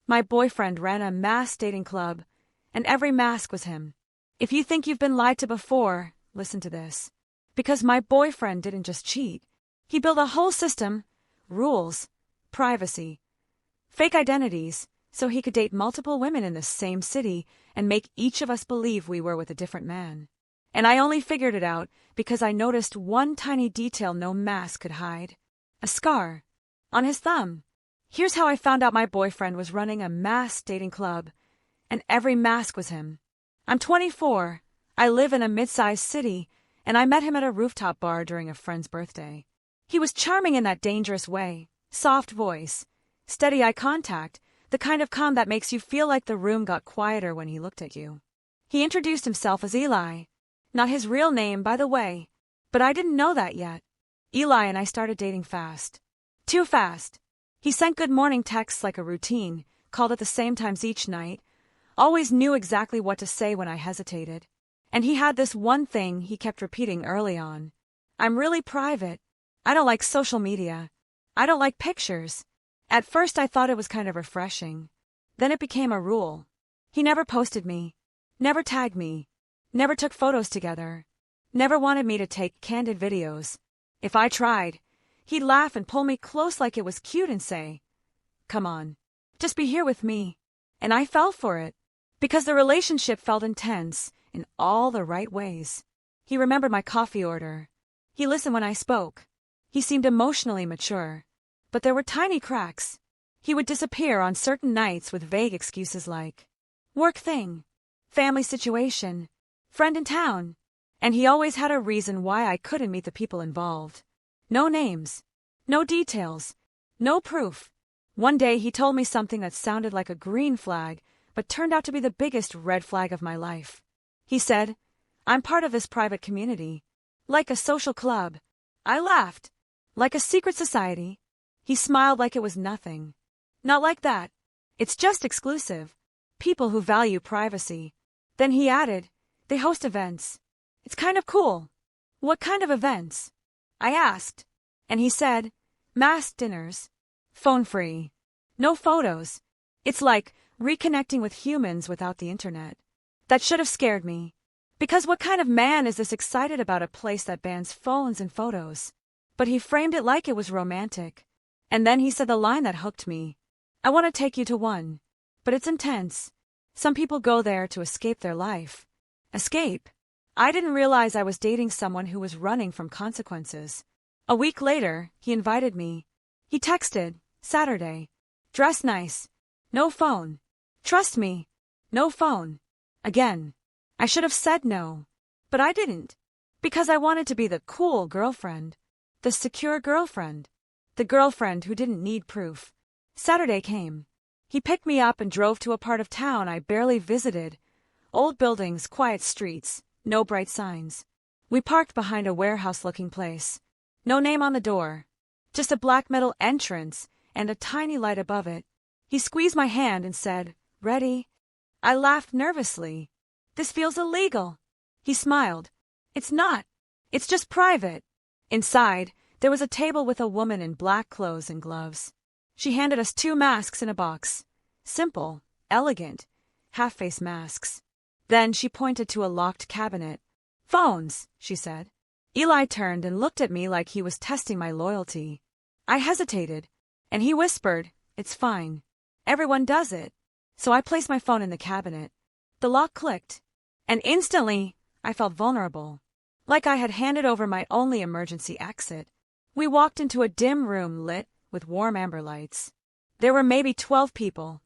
My boyfriend ran a mass dating club, and every mask was him. If you think you've been lied to before, listen to this. Because my boyfriend didn't just cheat. He built a whole system, rules, privacy, fake identities, so he could date multiple women in the same city and make each of us believe we were with a different man. And I only figured it out because I noticed one tiny detail no mask could hide. A scar. On his thumb. Here's how I found out my boyfriend was running a mass dating club, and every mask was him. I'm 24, I live in a mid-sized city, and I met him at a rooftop bar during a friend's birthday. He was charming in that dangerous way, soft voice, steady eye contact, the kind of calm that makes you feel like the room got quieter when he looked at you. He introduced himself as Eli. Not his real name, by the way, but I didn't know that yet. Eli and I started dating fast. Too fast. He sent good morning texts like a routine, called at the same times each night, always knew exactly what to say when I hesitated. And he had this one thing he kept repeating early on. I'm really private. I don't like social media. I don't like pictures. At first I thought it was kind of refreshing. Then it became a rule. He never posted me. Never tagged me. Never took photos together. Never wanted me to take candid videos. If I tried, he'd laugh and pull me close like it was cute and say, "Come on, just be here with me." And I fell for it, because the relationship felt intense in all the right ways. He remembered my coffee order. He listened when I spoke. He seemed emotionally mature. But there were tiny cracks. He would disappear on certain nights with vague excuses like, work thing, family situation, friend in town. And he always had a reason why I couldn't meet the people involved. No names. No details. No proof. One day he told me something that sounded like a green flag, but turned out to be the biggest red flag of my life. He said, I'm part of this private community. Like a social club. I laughed. Like a secret society. He smiled like it was nothing. Not like that. It's just exclusive. People who value privacy. Then he added, they host events. It's kind of cool. What kind of events? I asked. And he said, masked dinners. Phone-free. No photos. It's like reconnecting with humans without the internet. That should have scared me. Because what kind of man is this excited about a place that bans phones and photos? But he framed it like it was romantic. And then he said the line that hooked me. I want to take you to one. But it's intense. Some people go there to escape their life. Escape? I didn't realize I was dating someone who was running from consequences. A week later, he invited me. He texted, Saturday. Dress nice. No phone. Trust me. No phone. Again. I should have said no. But I didn't. Because I wanted to be the cool girlfriend. The secure girlfriend. The girlfriend who didn't need proof. Saturday came. He picked me up and drove to a part of town I barely visited. Old buildings, quiet streets, no bright signs. We parked behind a warehouse-looking place. No name on the door. Just a black metal entrance and a tiny light above it. He squeezed my hand and said, Ready? I laughed nervously. This feels illegal. He smiled. It's not. It's just private. Inside, there was a table with a woman in black clothes and gloves. She handed us 2 masks in a box. Simple, elegant, half-face masks. Then she pointed to a locked cabinet. Phones, she said. Eli turned and looked at me like he was testing my loyalty. I hesitated, and he whispered, It's fine. Everyone does it. So I placed my phone in the cabinet. The lock clicked, and instantly I felt vulnerable. Like I had handed over my only emergency exit. We walked into a dim room lit with warm amber lights. There were maybe 12 people.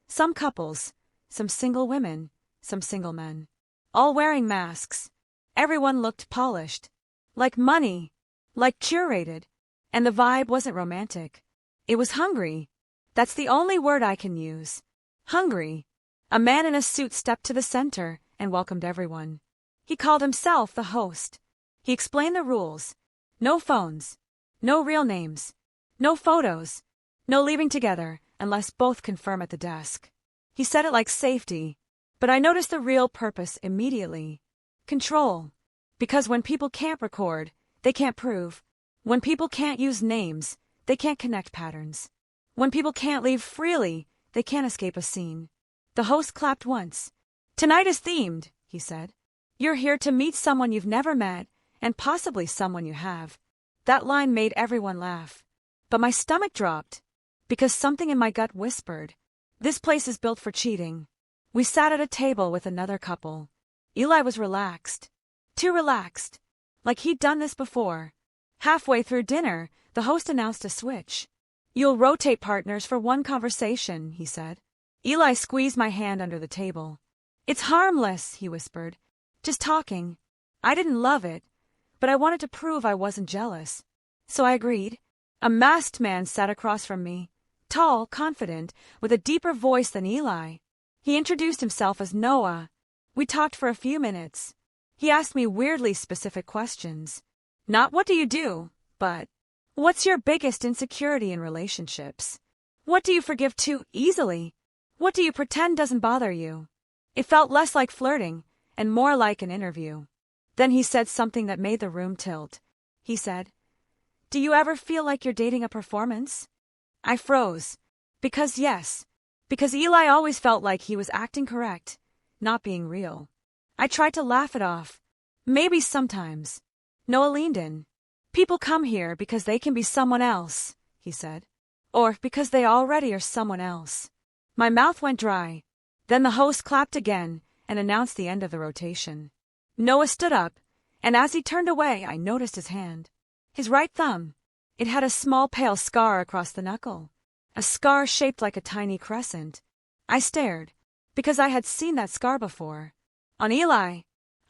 Some couples, some single women, some single men. All wearing masks. Everyone looked polished. Like money. Like curated. And the vibe wasn't romantic. It was hungry. That's the only word I can use. Hungry. A man in a suit stepped to the center and welcomed everyone. He called himself the host. He explained the rules. No phones. No real names. No photos. No leaving together unless both confirm at the desk. He said it like safety, but I noticed the real purpose immediately. Control. Because when people can't record, they can't prove. When people can't use names, they can't connect patterns. When people can't leave freely, They can't escape a scene. The host clapped once. Tonight is themed, he said. You're here to meet someone you've never met, and possibly someone you have. That line made everyone laugh. But my stomach dropped, because something in my gut whispered, this place is built for cheating. We sat at a table with another couple. Eli was relaxed. Too relaxed. Like he'd done this before. Halfway through dinner, the host announced a switch. You'll rotate partners for one conversation, he said. Eli squeezed my hand under the table. It's harmless, he whispered. Just talking. I didn't love it, but I wanted to prove I wasn't jealous. So I agreed. A masked man sat across from me. Tall, confident, with a deeper voice than Eli. He introduced himself as Noah. We talked for a few minutes. He asked me weirdly specific questions. Not what do you do, but what's your biggest insecurity in relationships? What do you forgive too easily? What do you pretend doesn't bother you? It felt less like flirting and more like an interview. Then he said something that made the room tilt. He said, do you ever feel like you're dating a performance? I froze. Because yes. Because Eli always felt like he was acting correct, not being real. I tried to laugh it off. Maybe sometimes. Noah leaned in. People come here because they can be someone else, he said. Or because they already are someone else. My mouth went dry. Then the host clapped again and announced the end of the rotation. Noah stood up, and as he turned away, I noticed his hand. His right thumb. It had a small pale scar across the knuckle. A scar shaped like a tiny crescent. I stared, because I had seen that scar before. On Eli.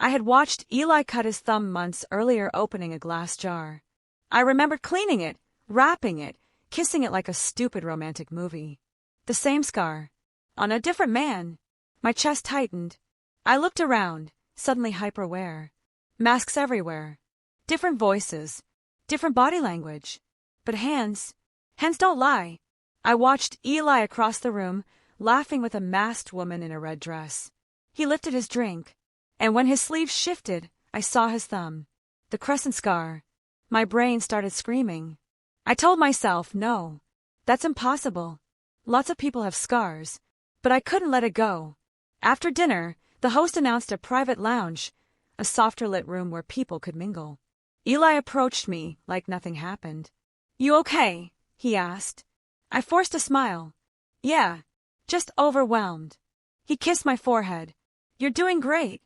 I had watched Eli cut his thumb months earlier opening a glass jar. I remembered cleaning it, wrapping it, kissing it like a stupid romantic movie. The same scar. On a different man. My chest tightened. I looked around, suddenly hyper-aware. Masks everywhere. Different voices. Different body language. But hands. Hands don't lie. I watched Eli across the room, laughing with a masked woman in a red dress. He lifted his drink, and when his sleeve shifted, I saw his thumb. The crescent scar. My brain started screaming. I told myself, no. That's impossible. Lots of people have scars. But I couldn't let it go. After dinner, the host announced a private lounge, a softer lit room where people could mingle. Eli approached me like nothing happened. You okay? He asked. I forced a smile. Yeah, just overwhelmed. He kissed my forehead. You're doing great.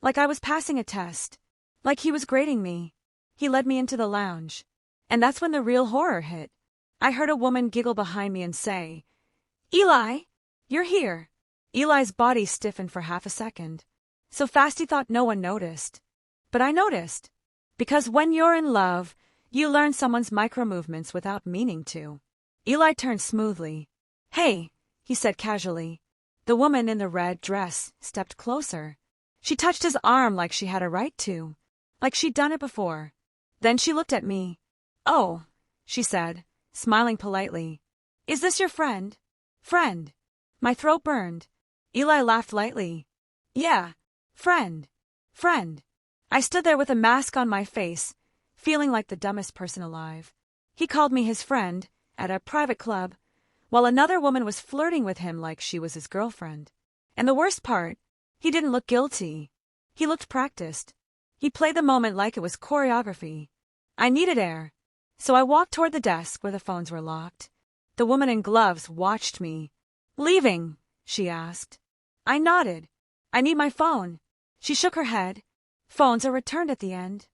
Like I was passing a test. Like he was grading me. He led me into the lounge. And that's when the real horror hit. I heard a woman giggle behind me and say, Eli, you're here. Eli's body stiffened for half a second. So fast he thought no one noticed. But I noticed. Because when you're in love, you learn someone's micro-movements without meaning to. Eli turned smoothly. Hey, he said casually. The woman in the red dress stepped closer. She touched his arm like she had a right to. Like she'd done it before. Then she looked at me. Oh, she said, smiling politely. Is this your friend? Friend. My throat burned. Eli laughed lightly. Yeah, friend. Friend. I stood there with a mask on my face, feeling like the dumbest person alive. He called me his friend, at a private club, while another woman was flirting with him like she was his girlfriend. And the worst part, he didn't look guilty. He looked practiced. He played the moment like it was choreography. I needed air, so I walked toward the desk where the phones were locked. The woman in gloves watched me. Leaving? She asked. I nodded. I need my phone. She shook her head. Phones are returned at the end.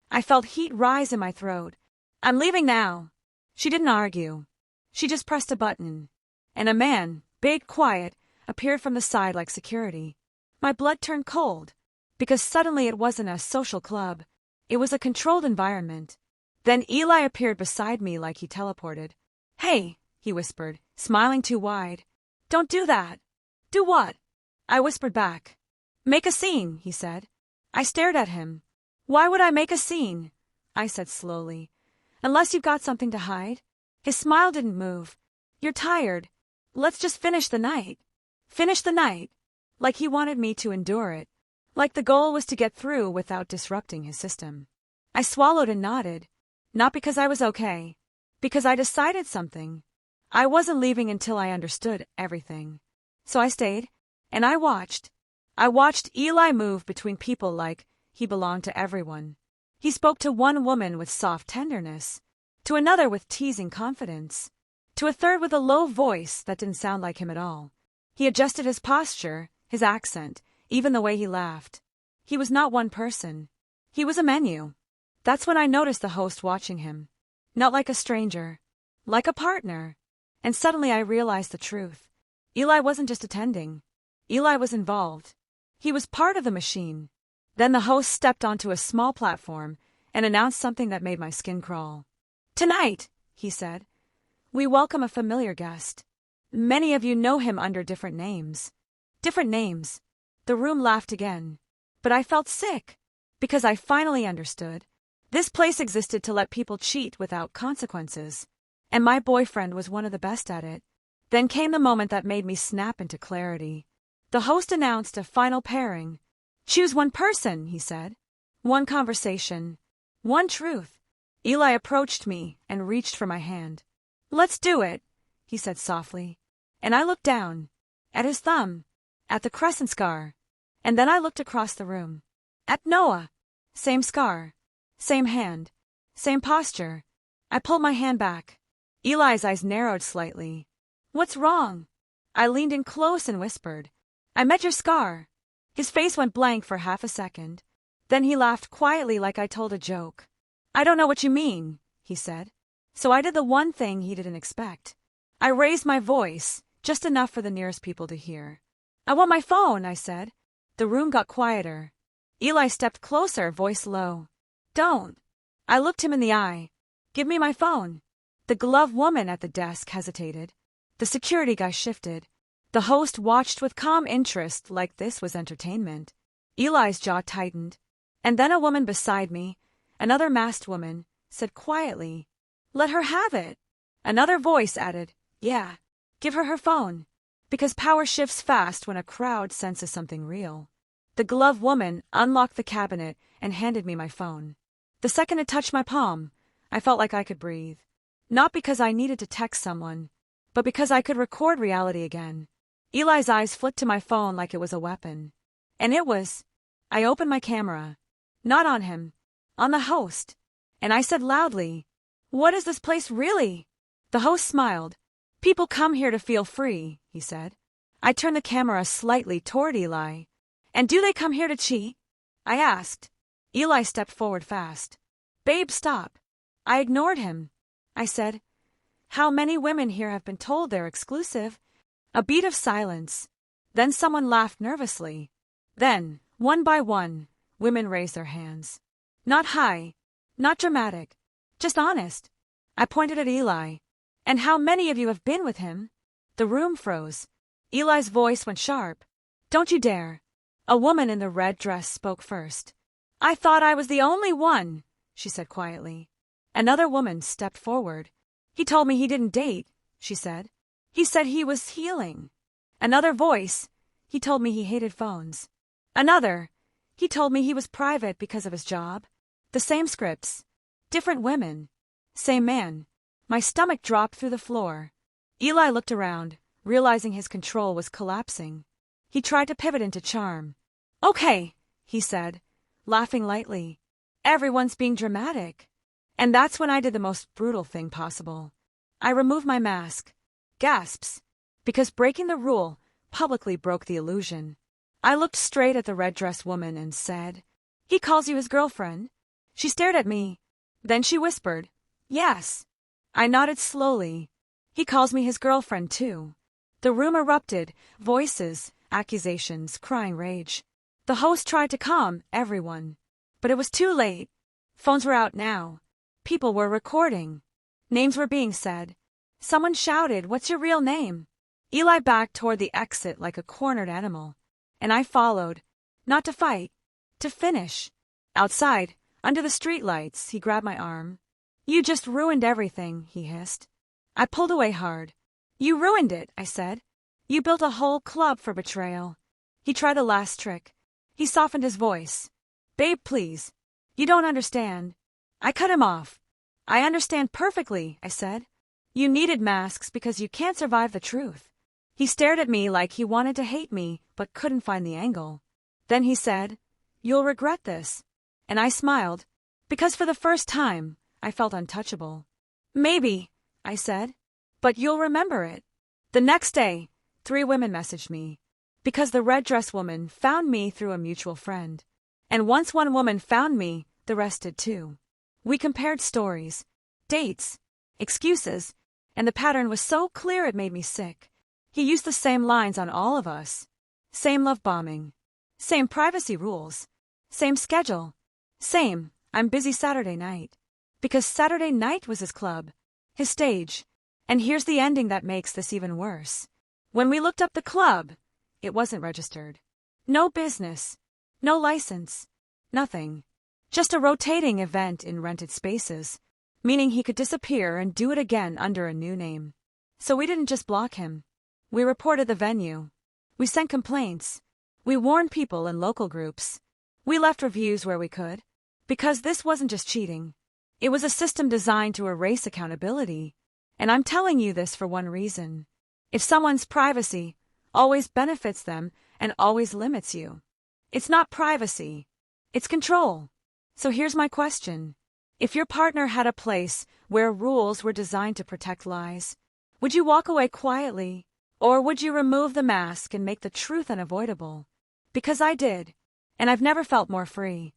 I felt heat rise in my throat. I'm leaving now. She didn't argue. She just pressed a button. And a man, big, quiet, appeared from the side like security. My blood turned cold, because suddenly it wasn't a social club. It was a controlled environment. Then Eli appeared beside me like he teleported. Hey, he whispered, smiling too wide. Don't do that. Do what? I whispered back. Make a scene, he said. I stared at him. Why would I make a scene? I said slowly. Unless you've got something to hide. His smile didn't move. You're tired. Let's just finish the night. Finish the night. Like he wanted me to endure it. Like the goal was to get through without disrupting his system. I swallowed and nodded. Not because I was okay. Because I decided something. I wasn't leaving until I understood everything. So I stayed, and I watched. I watched Eli move between people like he belonged to everyone. He spoke to one woman with soft tenderness, to another with teasing confidence, to a third with a low voice that didn't sound like him at all. He adjusted his posture, his accent, even the way he laughed. He was not one person. He was a menu. That's when I noticed the host watching him. Not like a stranger, like a partner. And suddenly I realized the truth. Eli wasn't just attending. Eli was involved. He was part of the machine. Then the host stepped onto a small platform and announced something that made my skin crawl. "Tonight," he said, "we welcome a familiar guest. Many of you know him under different names." Different names. The room laughed again. But I felt sick, because I finally understood. This place existed to let people cheat without consequences. And my boyfriend was one of the best at it. Then came the moment that made me snap into clarity. The host announced a final pairing. "Choose one person," he said. "One conversation. One truth." Eli approached me and reached for my hand. "Let's do it," he said softly. And I looked down. At his thumb. At the crescent scar. And then I looked across the room. At Noah. Same scar. Same hand. Same posture. I pulled my hand back. Eli's eyes narrowed slightly. "What's wrong?" I leaned in close and whispered. "I met your scar." His face went blank for half a second. Then he laughed quietly like I told a joke. "I don't know what you mean," he said. So I did the one thing he didn't expect. I raised my voice, just enough for the nearest people to hear. "I want my phone," I said. The room got quieter. Eli stepped closer, voice low. "Don't." I looked him in the eye. "Give me my phone." The gloved woman at the desk hesitated. The security guy shifted. The host watched with calm interest like this was entertainment. Eli's jaw tightened. And then a woman beside me, another masked woman, said quietly, "Let her have it." Another voice added, "Yeah, give her her phone." Because power shifts fast when a crowd senses something real. The gloved woman unlocked the cabinet and handed me my phone. The second it touched my palm, I felt like I could breathe. Not because I needed to text someone, but because I could record reality again. Eli's eyes flicked to my phone like it was a weapon. And it was. I opened my camera. Not on him. On the host. And I said loudly, "What is this place really?" The host smiled. "People come here to feel free," he said. I turned the camera slightly toward Eli. "And do they come here to cheat?" I asked. Eli stepped forward fast. "Babe, stop." I ignored him. I said, "How many women here have been told they're exclusive?" A beat of silence. Then someone laughed nervously. Then, one by one, women raised their hands. Not high, not dramatic, just honest. I pointed at Eli. "And how many of you have been with him?" The room froze. Eli's voice went sharp. "Don't you dare." A woman in the red dress spoke first. "I thought I was the only one," she said quietly. Another woman stepped forward. "He told me he didn't date," she said. "He said he was healing." Another voice. "He told me he hated phones." Another. "He told me he was private because of his job." The same scripts. Different women. Same man. My stomach dropped through the floor. Eli looked around, realizing his control was collapsing. He tried to pivot into charm. "Okay," he said, laughing lightly. "Everyone's being dramatic." And that's when I did the most brutal thing possible. I removed my mask. Gasps. Because breaking the rule publicly broke the illusion. I looked straight at the red-dressed woman and said, "He calls you his girlfriend?" She stared at me. Then she whispered, "Yes." I nodded slowly. "He calls me his girlfriend, too." The room erupted, voices, accusations, crying rage. The host tried to calm everyone. But it was too late. Phones were out now. People were recording. Names were being said. Someone shouted, "What's your real name?" Eli backed toward the exit like a cornered animal. And I followed. Not to fight. To finish. Outside, under the streetlights, he grabbed my arm. "You just ruined everything," he hissed. I pulled away hard. "You ruined it," I said. "You built a whole club for betrayal." He tried the last trick. He softened his voice. "Babe, please. You don't understand." I cut him off. "I understand perfectly," I said. You needed masks because you can't survive the truth. He stared at me like he wanted to hate me, but couldn't find the angle. Then he said, "You'll regret this." And I smiled, because for the first time, I felt untouchable. "Maybe," I said, "but you'll remember it." The next day, 3 women messaged me, because the red dress woman found me through a mutual friend. And once one woman found me, the rest did too. We compared stories, dates, excuses, and the pattern was so clear it made me sick. He used the same lines on all of us. Same love bombing. Same privacy rules. Same schedule. Same, "I'm busy Saturday night." Because Saturday night was his club, his stage. And here's the ending that makes this even worse. When we looked up the club, it wasn't registered. No business. No license. Nothing. Just a rotating event in rented spaces, meaning he could disappear and do it again under a new name. So we didn't just block him. We reported the venue. We sent complaints. We warned people in local groups. We left reviews where we could. Because this wasn't just cheating. It was a system designed to erase accountability. And I'm telling you this for one reason. If someone's privacy always benefits them and always limits you, it's not privacy. It's control. So here's my question. If your partner had a place where rules were designed to protect lies, would you walk away quietly? Or would you remove the mask and make the truth unavoidable? Because I did. And I've never felt more free.